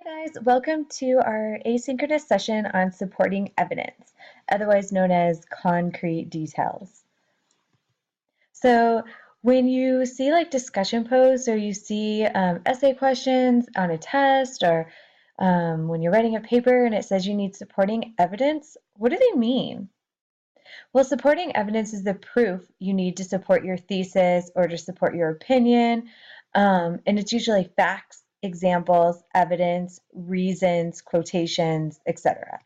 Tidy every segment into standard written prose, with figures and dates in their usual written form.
Hi guys, welcome to our asynchronous session on supporting evidence, otherwise known as concrete details. So when you see like discussion posts or you see essay questions on a test or when you're writing a paper and it says you need supporting evidence, what do they mean? Well, supporting evidence is the proof you need to support your thesis or to support your opinion. And it's usually facts, examples, evidence, reasons, quotations, etc.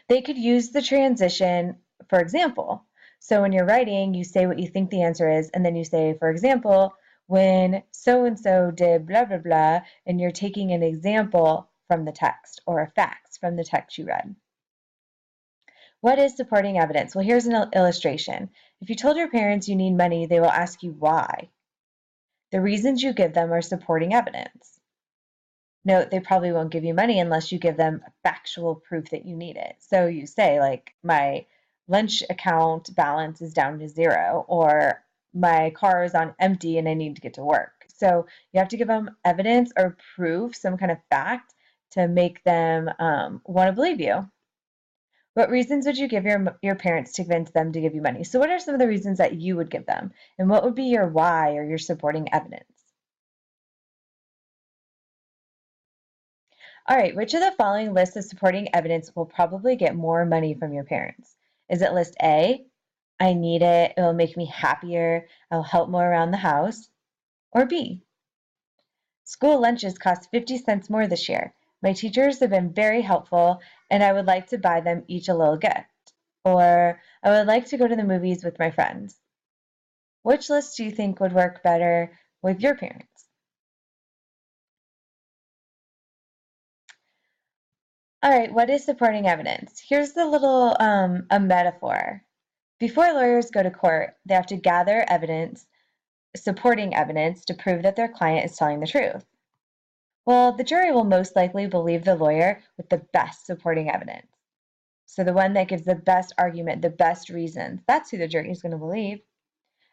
They could use the transition, for example. So when you're writing, you say what you think the answer is, and then you say, for example, when so-and-so did blah, blah, blah, and you're taking an example from the text or a fact from the text you read. What is supporting evidence? Well, here's an illustration. If you told your parents you need money, they will ask you why. The reasons you give them are supporting evidence. Note, they probably won't give you money unless you give them factual proof that you need it. So you say, like, my lunch account balance is down to 0, or my car is on empty and I need to get to work. So you have to give them evidence or proof, some kind of fact, to make them want to believe you. What reasons would you give your parents to convince them to give you money? So what are some of the reasons that you would give them? And what would be your why or your supporting evidence? All right, which of the following lists of supporting evidence will probably get more money from your parents? Is it list A, I need it, it will make me happier, I'll help more around the house? Or B, school lunches cost 50 cents more this year. My teachers have been very helpful and I would like to buy them each a little gift. Or I would like to go to the movies with my friends. Which list do you think would work better with your parents? All right, what is supporting evidence? Here's the little a metaphor. Before lawyers go to court, they have to gather evidence, supporting evidence, to prove that their client is telling the truth. Well, the jury will most likely believe the lawyer with the best supporting evidence. So the one that gives the best argument, the best reasons, that's who the jury is going to believe.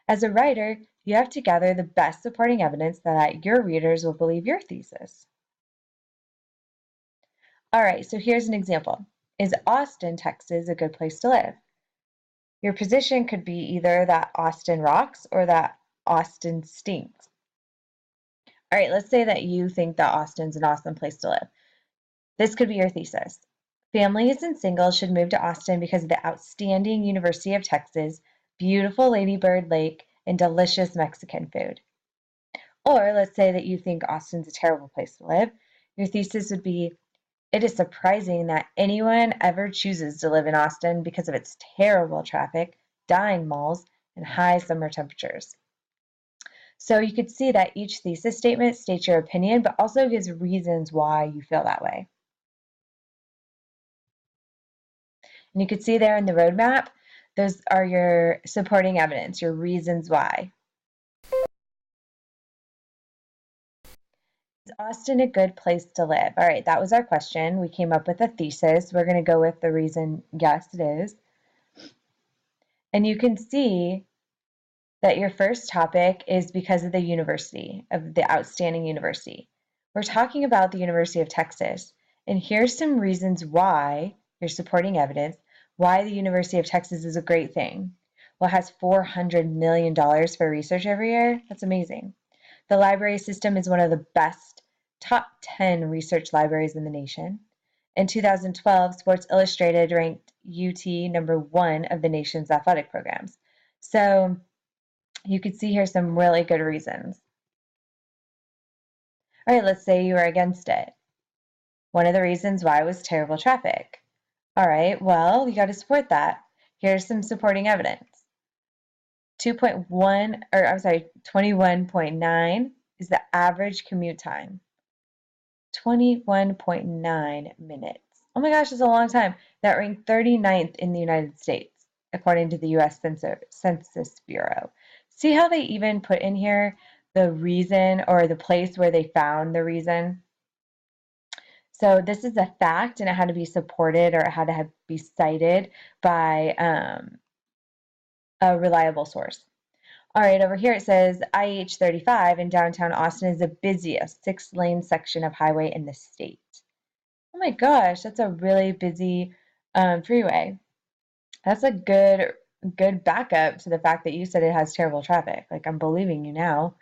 As a writer, you have to gather the best supporting evidence that your readers will believe your thesis. All right, so here's an example. Is Austin, Texas a good place to live? Your position could be either that Austin rocks or that Austin stinks. All right, let's say that you think that Austin's an awesome place to live. This could be your thesis. Families and singles should move to Austin because of the outstanding University of Texas, beautiful Lady Bird Lake, and delicious Mexican food. Or let's say that you think Austin's a terrible place to live. Your thesis would be, it is surprising that anyone ever chooses to live in Austin because of its terrible traffic, dying malls, and high summer temperatures. So you could see that each thesis statement states your opinion, but also gives reasons why you feel that way. And you could see there in the roadmap, those are your supporting evidence, your reasons why. Is Austin a good place to live? All right, that was our question. We came up with a thesis. We're going to go with the reason, yes, it is. And you can see that your first topic is because of the university, of the outstanding university. We're talking about the University of Texas. And here's some reasons why you're supporting evidence, why the University of Texas is a great thing. Well, it has $400 million for research every year. That's amazing. The library system is one of the best top 10 research libraries in the nation. In 2012, Sports Illustrated ranked UT number 1 of the nation's athletic programs. So you could see here some really good reasons. All right, let's say you were against it. One of the reasons why was terrible traffic. All right, well, you got to support that. Here's some supporting evidence. 21.9 is the average commute time. 21.9 minutes. Oh my gosh, that's a long time. That ranked 39th in the United States, according to the U.S. Census Bureau. See how they even put in here the reason or the place where they found the reason? So this is a fact, and it had to be supported or it had to be cited by a reliable source. All right, over here it says IH-35 in downtown Austin is the busiest 6-lane section of highway in the state. Oh my gosh, that's a really busy freeway. That's a good backup to the fact that you said it has terrible traffic. Like, I'm believing you now.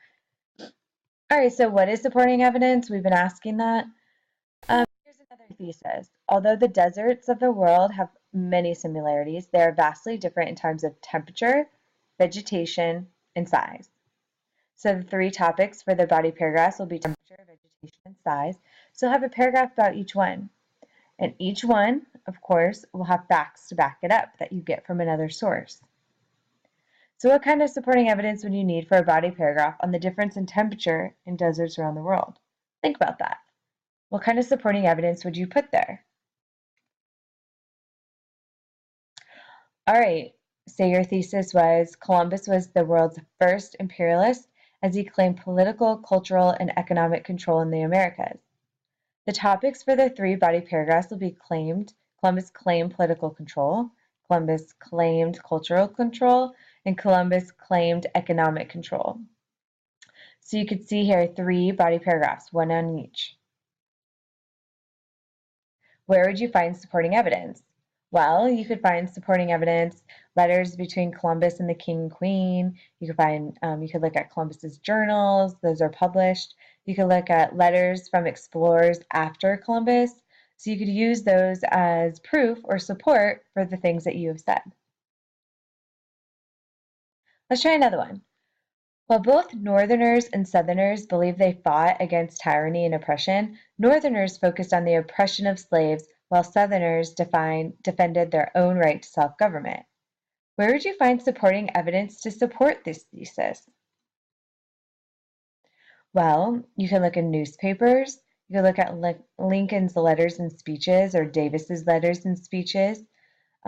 All right, so what is supporting evidence? We've been asking that. Here's another thesis. Although the deserts of the world have many similarities, they are vastly different in terms of temperature, vegetation, and size. So the 3 topics for the body paragraphs will be temperature, vegetation, and size. So you'll have a paragraph about each one. And each one, of course, will have facts to back it up that you get from another source. So what kind of supporting evidence would you need for a body paragraph on the difference in temperature in deserts around the world? Think about that. What kind of supporting evidence would you put there? All right, say your thesis was Columbus was the world's first imperialist as he claimed political, cultural, and economic control in the Americas. The topics for the 3 body paragraphs will be Columbus claimed political control, Columbus claimed cultural control, and Columbus claimed economic control. So you could see here 3 body paragraphs, one on each. Where would you find supporting evidence? Well, you could find supporting evidence, letters between Columbus and the king and queen. You could look at Columbus's journals; those are published. You could look at letters from explorers after Columbus. So you could use those as proof or support for the things that you have said. Let's try another one. While both Northerners and Southerners believe they fought against tyranny and oppression, Northerners focused on the oppression of slaves, while Southerners defended their own right to self-government. Where would you find supporting evidence to support this thesis? Well, you can look in newspapers. You can look at Lincoln's letters and speeches or Davis's letters and speeches.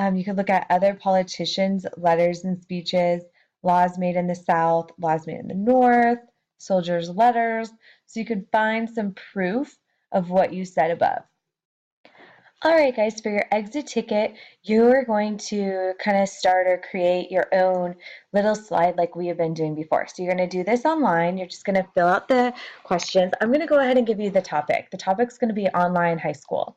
You could look at other politicians' letters and speeches, laws made in the South, laws made in the North, soldiers' letters. So you could find some proof of what you said above. All right, guys, for your exit ticket, you're going to kind of start or create your own little slide like we have been doing before. So you're going to do this online. You're just going to fill out the questions. I'm going to go ahead and give you the topic. The topic's going to be online high school.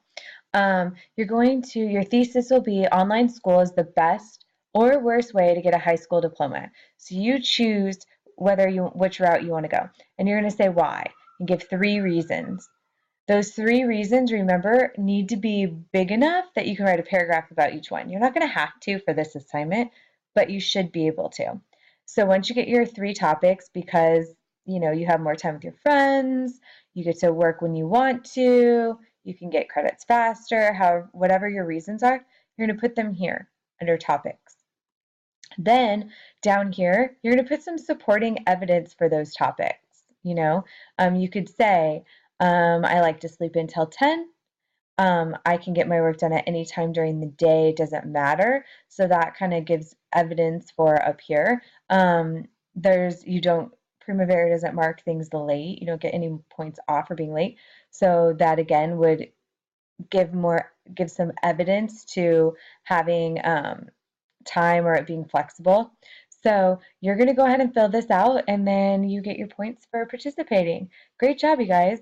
Your thesis will be online school is the best or worst way to get a high school diploma. So you choose which route you want to go. And you're going to say why and give 3 reasons. Those 3 reasons, remember, need to be big enough that you can write a paragraph about each one. You're not going to have to for this assignment, but you should be able to. So once you get your 3 topics, because you have more time with your friends, you get to work when you want to, you can get credits faster, however, whatever your reasons are, you're going to put them here under topics. Then down here, you're going to put some supporting evidence for those topics. You could say, I like to sleep until 10. I can get my work done at any time during the day, it doesn't matter. So that kind of gives evidence for up here. Primavera doesn't mark things late. You don't get any points off for being late. So that again would give some evidence to having time or it being flexible. So you're going to go ahead and fill this out and then you get your points for participating. Great job, you guys.